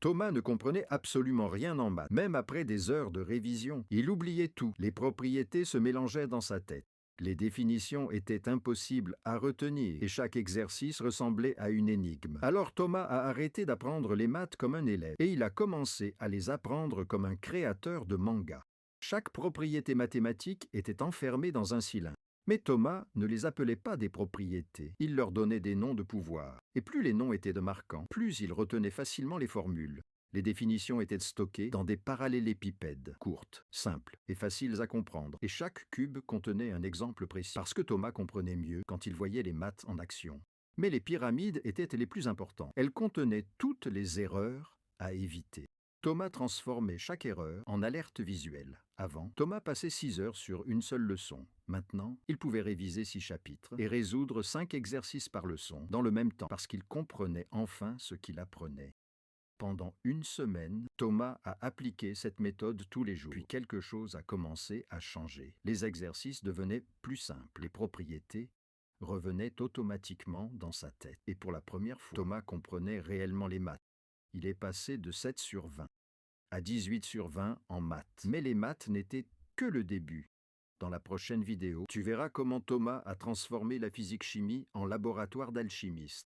Thomas ne comprenait absolument rien en maths, même après des heures de révision. Il oubliait tout, les propriétés se mélangeaient dans sa tête. Les définitions étaient impossibles à retenir et chaque exercice ressemblait à une énigme. Alors Thomas a arrêté d'apprendre les maths comme un élève et il a commencé à les apprendre comme un créateur de manga. Chaque propriété mathématique était enfermée dans un cylindre. Mais Thomas ne les appelait pas des propriétés, il leur donnait des noms de pouvoir. Et plus les noms étaient de marquants, plus il retenait facilement les formules. Les définitions étaient stockées dans des parallélépipèdes, courtes, simples et faciles à comprendre, et chaque cube contenait un exemple précis, parce que Thomas comprenait mieux quand il voyait les maths en action. Mais les pyramides étaient les plus importantes. Elles contenaient toutes les erreurs à éviter. Thomas transformait chaque erreur en alerte visuelle. Avant, Thomas passait 6 heures sur une seule leçon. Maintenant, il pouvait réviser 6 chapitres et résoudre 5 exercices par leçon dans le même temps parce qu'il comprenait enfin ce qu'il apprenait. Pendant une semaine, Thomas a appliqué cette méthode tous les jours. Puis quelque chose a commencé à changer. Les exercices devenaient plus simples. Les propriétés revenaient automatiquement dans sa tête. Et pour la première fois, Thomas comprenait réellement les maths. Il est passé de 7 sur 20 à 18 sur 20 en maths. Mais les maths n'étaient que le début. Dans la prochaine vidéo, tu verras comment Thomas a transformé la physique-chimie en laboratoire d'alchimiste.